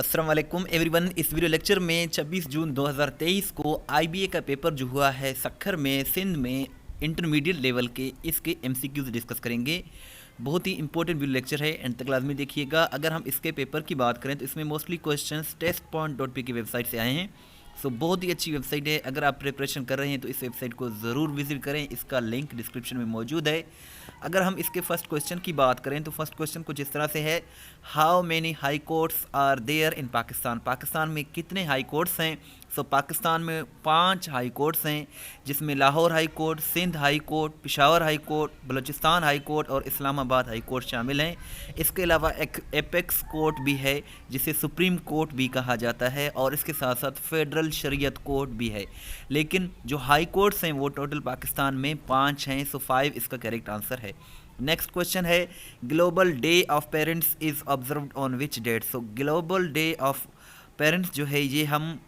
अस्सलाम वालेकुम एवरीवन। इस वीडियो लेक्चर में 26 जून 2023 को आईबीए का पेपर जो हुआ है सक्खर में सिंध में इंटरमीडिएट लेवल के, इसके एमसीक्यूज डिस्कस करेंगे। बहुत ही इंपॉर्टेंट वीडियो लेक्चर है, एंड तक लाजमी देखिएगा। अगर हम इसके पेपर की बात करें तो इसमें मोस्टली क्वेश्चंस testpoint.p की वेबसाइट से आए हैं। सो बहुत ही अच्छी वेबसाइट है। अगर आप प्रिपरेशन कर रहे हैं तो इस वेबसाइट को ज़रूर विजिट करें, इसका लिंक डिस्क्रिप्शन में मौजूद है। अगर हम इसके फर्स्ट क्वेश्चन की बात करें तो फर्स्ट क्वेश्चन कुछ इस तरह से है, how many high courts are there in Pakistan. Pakistan में कितने हाई कोर्ट्स हैं? सो पाकिस्तान में 5 हाई कोर्ट्स हैं, जिसमें Lahore high court, Sindh high court, Peshawar high court, Balochistan high court और इस्लामाबाद हाई कोर्ट शामिल हैं। इसके अलावा एक एपेक्स कोर्ट भी है जिसे सुप्रीम कोर्ट भी कहा जाता है, और इसके साथ साथ फेडरल शरीयत कोर्ट भी है। लेकिन जो हाई कोर्ट्स हैं वो टोटल पाकिस्तान में 5 हैं। सो 5 इसका करेक्ट आंसर है। नेक्स्ट क्वेश्चन है, global day of parents is observed on which date. So global day of parents जो है ये हम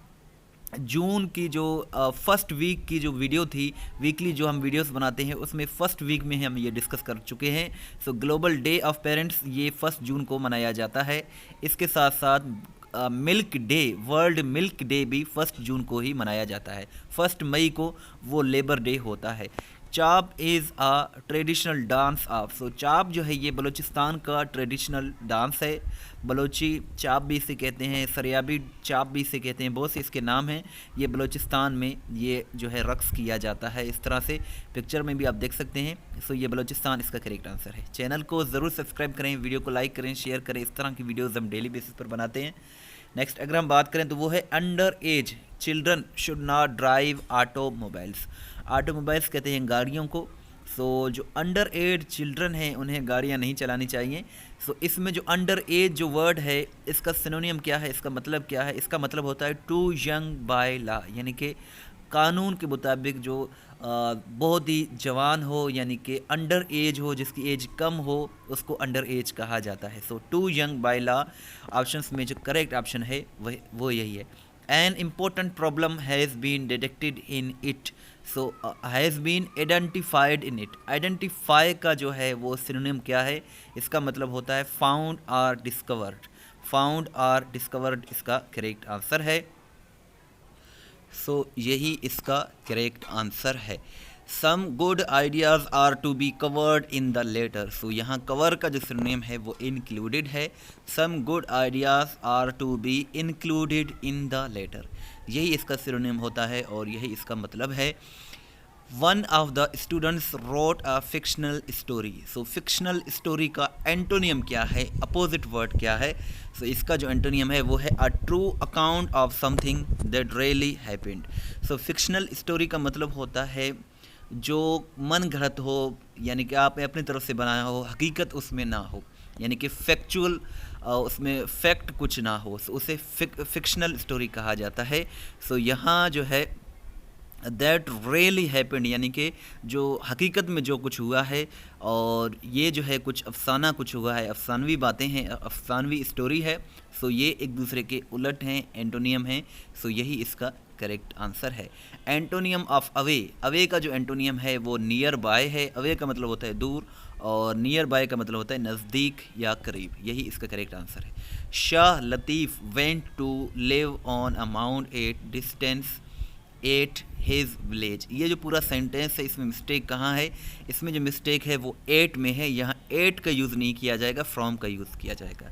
जून की जो फर्स्ट वीक की जो वीडियो थी, वीकली जो हम वीडियोस बनाते हैं उसमें फ़र्स्ट वीक में हम ये डिस्कस कर चुके हैं। सो ग्लोबल डे ऑफ पेरेंट्स ये 1 जून को मनाया जाता है। इसके साथ साथ milk day, world milk day भी 1 जून को ही मनाया जाता है। 1 मई को वो लेबर डे होता है। चाप is a traditional dance of. So चाप जो है ये बलूचिस्तान का ट्रेडिशनल डांस है। बलोची चाप भी इसे कहते हैं, सरियाबी चाप भी इसे कहते हैं, बहुत से इसके नाम हैं। ये बलूचिस्तान में ये जो है रक्स किया जाता है इस तरह से, पिक्चर में भी आप देख सकते हैं। सो ये बलूचिस्तान इसका करेक्ट आंसर है। चैनल को ज़रूर सब्सक्राइब करें, वीडियो को लाइक करें, शेयर करें। इस तरह की वीडियोज़ हम डेली बेसिस पर बनाते हैं। नेक्स्ट अगर हम बात करें तो वो है, under as children should not drive automobiles. Automobiles कहते हैं गाड़ियों को। सो जो अंडर एज चिल्ड्रन हैं उन्हें गाड़ियाँ नहीं चलानी चाहिए। सो इसमें जो अंडर एज जो वर्ड है इसका सिनोनियम क्या है, इसका मतलब क्या है? इसका मतलब होता है टू यंग बाय लॉ, यानी कि कानून के मुताबिक जो बहुत ही जवान हो, यानी कि अंडर एज हो, जिसकी एज कम हो उसको अंडर एज कहा जाता है। So too young by law options में जो करेक्ट ऑप्शन है वो यही है। An important problem has been detected in it. So has been identified in it. Identify का जो है वो सिनोनिम क्या है? इसका मतलब होता है फाउंड और डिस्कवर्ड। फाउंड और डिस्कवर्ड इसका करेक्ट आंसर है। सो यही इसका करेक्ट आंसर है। Some good ideas are to be covered in the letter. So यहाँ कवर का जो सिनोनिम है वो इंक्लूडेड है। Some good ideas are to be included in the letter, यही इसका सिनोनिम होता है और यही इसका मतलब है। One of the students wrote a fictional story. So fictional story का एंटोनियम क्या है, अपोजिट वर्ड क्या है? सो इसका जो एंटोनियम है वो है a true account of something that really happened. So fictional story का मतलब होता है जो मन घड़त हो, यानी कि आपने अपनी तरफ से बनाया हो, हकीकत उसमें ना हो, यानी कि फैक्चुअल उसमें फैक्ट कुछ ना हो, सो उसे फिक्शनल स्टोरी कहा जाता है। सो यहाँ जो है दैट रियली हैपेंड, यानी कि जो हकीकत में जो कुछ हुआ है, और ये जो है कुछ अफसाना कुछ हुआ है, अफसानवी बातें हैं, अफसानवी स्टोरी है। सो ये एक दूसरे के उलट हैं, एंटोनियम हैं। सो यही इसका करेक्ट आंसर है। एंटोनियम ऑफ अवे, अवे का जो एंटोनियम है वो नियर बाय है। अवे का मतलब होता है दूर, और नियर बाय का मतलब होता है नज़दीक या करीब, यही इसका करेक्ट आंसर है। Shah Latif went to live on a mount at distance at his village. ये जो पूरा सेंटेंस है इसमें मिस्टेक कहाँ है? इसमें जो मिस्टेक है वो एट में है। यहाँ एट का यूज़ नहीं किया जाएगा, फ्रॉम का यूज़ किया जाएगा।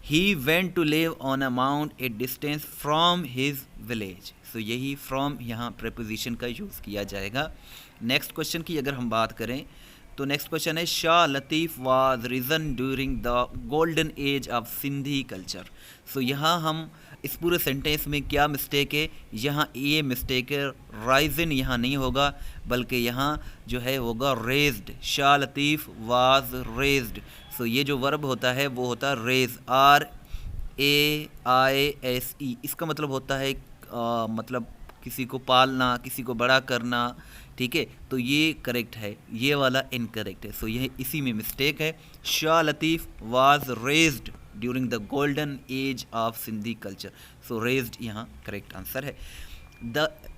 He went to live on a mount at distance from his village. So यही फ्रॉम यहाँ प्रेपोजिशन का यूज़ किया जाएगा। नेक्स्ट क्वेश्चन की अगर हम बात करें तो नेक्स्ट क्वेश्चन है, Shah Latif was risen during the golden age of Sindhi culture. So यहाँ हम इस पूरे सेंटेंस में क्या मिस्टेक है? यहाँ ये मिस्टेक है, राइजन यहाँ नहीं होगा बल्कि यहाँ जो है होगा raised. Shah Latif was raised. So ये जो वर्ब होता है वो होता है रेज, RAISE। इसका मतलब होता है मतलब किसी को पालना, किसी को बड़ा करना, ठीक है? तो ये करेक्ट है, ये वाला इनकरेक्ट है। सो यह इसी में मिस्टेक है। Shah Latif was raised during the golden age of Sindhi culture. So raised यहाँ करेक्ट आंसर है।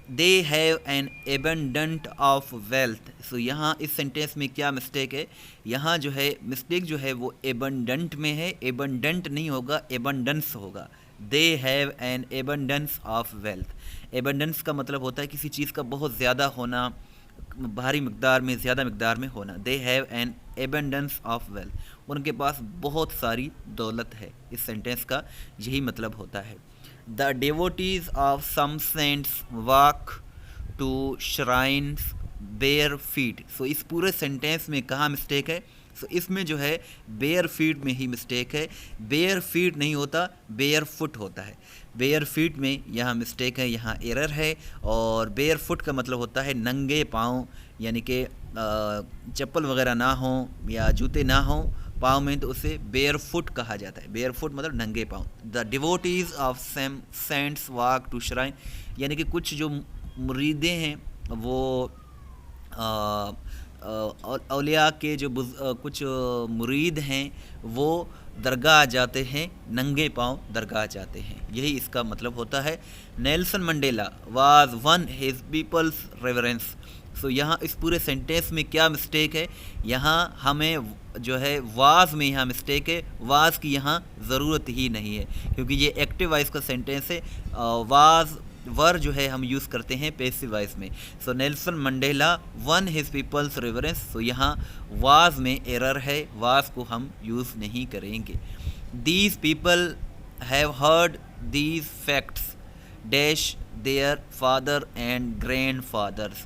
They have an abundant of wealth. So यहाँ इस सेंटेंस में क्या मिस्टेक है? यहाँ जो है मिस्टेक जो है वो एबंडेंट में है, एबंडेंट नहीं होगा, एबंडेंस होगा। दे have N abundance of wealth. Abundance का मतलब होता है किसी चीज़ का बहुत ज़्यादा होना, भारी मकदार में, ज़्यादा मकदार में होना। दे have N abundance of wealth, उनके पास बहुत सारी दौलत है। इस सेंटेंस का यही मतलब होता है। The devotees of some saints walk to shrines bare feet. So इस पूरे सेंटेंस में कहाँ मिस्टेक है? सो इसमें जो है बेयर फीट में ही मिस्टेक है। बेयर फीट नहीं होता, बेयर फुट होता है। बेयर फीट में यहाँ मिस्टेक है, यहाँ एरर है। और बेयर फुट का मतलब होता है नंगे पाँव, यानी कि चप्पल वगैरह ना हो या जूते ना हो पाँव में, तो उसे बेयर फुट कहा जाता है। बेयर फुट मतलब नंगे पाँव। The devotees of some saints walk to shrine, यानी कि कुछ जो मुरीदे हैं वो औलिया के जो कुछ मुरीद हैं वो दरगाह जाते हैं, नंगे पाँव दरगाह जाते हैं, यही इसका मतलब होता है। Nelson Mandela was won his people's reverence. So यहाँ इस पूरे सेंटेंस में क्या मिस्टेक है? यहाँ हमें जो है वाज में यहाँ मिस्टेक है। वाज की यहाँ ज़रूरत ही नहीं है, क्योंकि ये एक्टिव वॉइस का सेंटेंस है। वाज वर जो है हम यूज़ करते हैं पैसिव वॉइस में। So Nelson Mandela won his people's reverence. So यहाँ वाज में एरर है, वाज को हम यूज़ नहीं करेंगे। These people have heard these facts dash their father and grandfathers.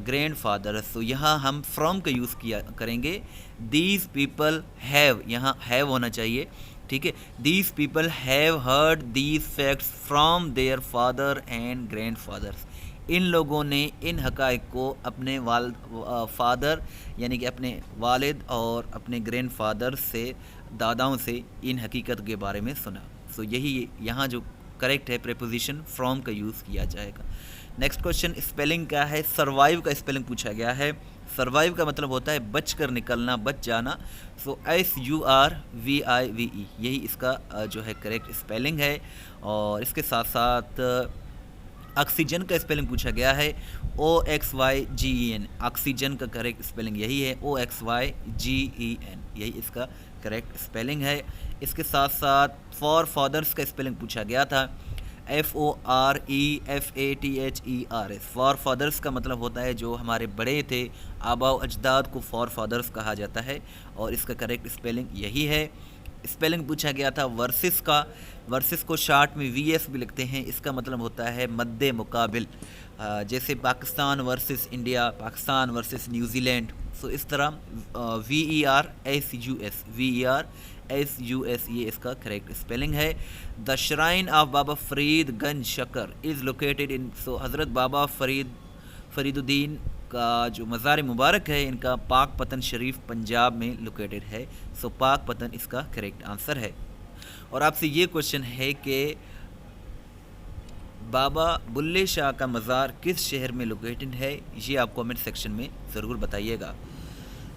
Grandfathers, तो यहाँ हम फ्रॉम का यूज़ किया करेंगे। दीज पीपल हैव, यहाँ हैव होना चाहिए, ठीक है। These people have heard these facts from their father and grandfathers. इन लोगों ने इन हक़ाइक़ को अपने फादर यानी कि अपने वालिद और अपने ग्रैंड फादर से, दादाओं से इन हकीकत के बारे में सुना। सो यही यहाँ जो करेक्ट है, प्रेपोजिशन फ्रॉम का यूज़ किया जाएगा। नेक्स्ट क्वेश्चन स्पेलिंग का है। सर्वाइव का स्पेलिंग पूछा गया है। सर्वाइव का मतलब होता है बच कर निकलना, बच जाना। सो SURVIVE यही इसका जो है करेक्ट स्पेलिंग है। और इसके साथ साथ ऑक्सीजन का स्पेलिंग पूछा गया है। OXYGEN, ऑक्सीजन का करेक्ट स्पेलिंग यही है, OXYGEN यही इसका करेक्ट स्पेलिंग है। इसके साथ साथ फॉर फादर्स का स्पेलिंग पूछा गया था। FOREFATHERS। फॉर फादर्स का मतलब होता है जो हमारे बड़े थे, आबा अजदाद को फॉर फादर्स कहा जाता है, और इसका करेक्ट स्पेलिंग यही है। स्पेलिंग पूछा गया था वर्सेस का। वर्सेस को शार्ट में VS भी लिखते हैं, इसका मतलब होता है मद्दे मुकाबिल, जैसे Pakistan versus India, Pakistan versus New Zealand. So इस तरह VERSUS ये इसका करेक्ट स्पेलिंग है। The shrine of Baba Farid Ganj Shakar is located in. So Hazrat Baba Fariduddin का जो मज़ार मुबारक है, इनका पाक पतन शरीफ पंजाब में लोकेटेड है। सो पाक पतन इसका करेक्ट आंसर है। और आपसे ये क्वेश्चन है कि बाबा बुल्ले शाह का मज़ार किस शहर में लोकेटेड है, ये आप कमेंट सेक्शन में ज़रूर बताइएगा।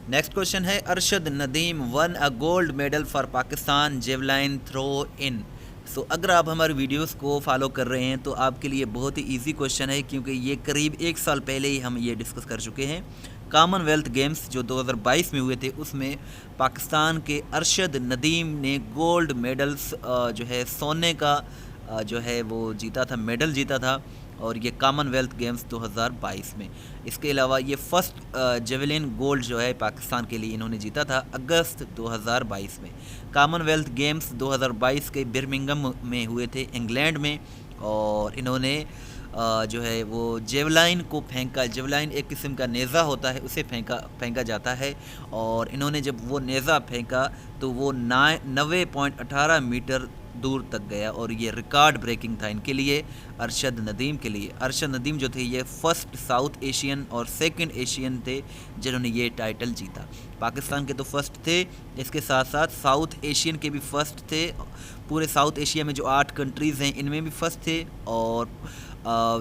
नेक्स्ट क्वेश्चन है। Arshad Nadeem won a gold medal for Pakistan javelin throw in. So अगर आप हमारे वीडियोस को फॉलो कर रहे हैं तो आपके लिए बहुत ही इजी क्वेश्चन है, क्योंकि ये करीब 1 साल पहले ही हम ये डिस्कस कर चुके हैं। कॉमनवेल्थ गेम्स जो 2022 में हुए थे, उसमें पाकिस्तान के अरशद नदीम ने गोल्ड मेडल्स जो है सोने का जो है वो जीता था, मेडल जीता था, और ये कॉमनवेल्थ गेम्स 2022 में। इसके अलावा ये फर्स्ट जेवलिन गोल्ड जो है पाकिस्तान के लिए इन्होंने जीता था अगस्त 2022 में। कॉमनवेल्थ गेम्स 2022 के बर्मिंघम में हुए थे, इंग्लैंड में, और इन्होंने जो है वो जेवलाइन को फेंका। जेवलाइन एक किस्म का नेज़ा होता है, उसे फेंका जाता है, और इन्होंने जब वो नेज़ा फेंका तो वो 90.18 मीटर दूर तक गया, और ये रिकॉर्ड ब्रेकिंग था इनके लिए, अरशद नदीम के लिए। अरशद नदीम जो थे ये फर्स्ट साउथ एशियन और सेकंड एशियन थे जिन्होंने ये टाइटल जीता। पाकिस्तान के तो फर्स्ट थे, इसके साथ साथ साउथ एशियन के भी फर्स्ट थे। पूरे साउथ एशिया में जो 8 कंट्रीज़ हैं इनमें भी फर्स्ट थे, और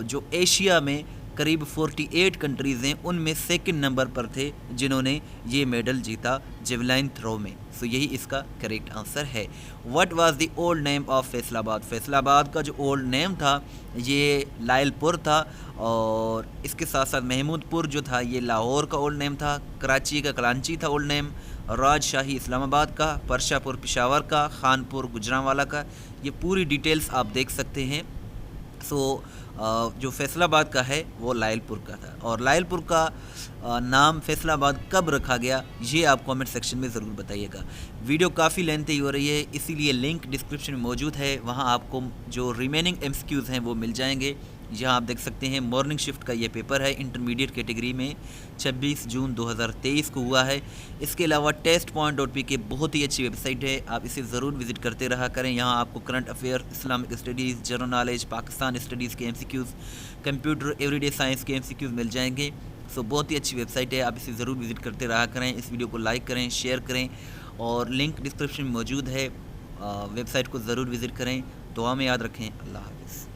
जो एशिया में करीब 48 कंट्रीज़ हैं उनमें सेकंड नंबर पर थे जिन्होंने ये मेडल जीता जेवलाइन थ्रो में। सो यही इसका करेक्ट आंसर है। What was the old name of Faisalabad? Faisalabad का जो ओल्ड नेम था ये लायलपुर था, और इसके साथ साथ महमूदपुर जो था ये लाहौर का ओल्ड नेम था, कराची का कलांची था ओल्ड नेम, राजशाही इस्लामाबाद का, परशापुर पेशावर का, खानपुर गुजरांवाला का। ये पूरी डिटेल्स आप देख सकते हैं। सो जो फैसलाबाद का है वो लायलपुर का था, और लायलपुर का नाम फैसलाबाद कब रखा गया ये आप कमेंट सेक्शन में ज़रूर बताइएगा। वीडियो काफ़ी लेंथी हो रही है, इसीलिए लिंक डिस्क्रिप्शन में मौजूद है, वहाँ आपको जो रिमेनिंग एमसीक्यूज़ हैं वो मिल जाएंगे। यहाँ आप देख सकते हैं मॉर्निंग शिफ्ट का ये पेपर है, इंटरमीडिएट कैटेगरी में 26 जून 2023 को हुआ है। इसके अलावा test.pk बहुत ही अच्छी वेबसाइट है, आप इसे ज़रूर विज़िट करते रहा करें। यहाँ आपको current affair, Islamic studies, general knowledge, Pakistan studies के एमसीक्यूज़, कंप्यूटर, एवरीडे साइंस के एमसीक्यूज़ मिल जाएंगे। सो बहुत ही अच्छी वेबसाइट है, आप इसे ज़रूर विज़िट करते रहा करें। इस वीडियो को लाइक करें, शेयर करें, और लिंक डिस्क्रिप्शन में मौजूद है, वेबसाइट को ज़रूर विज़िट करें। दुआ में याद रखें। अल्लाह हाफ़िज़।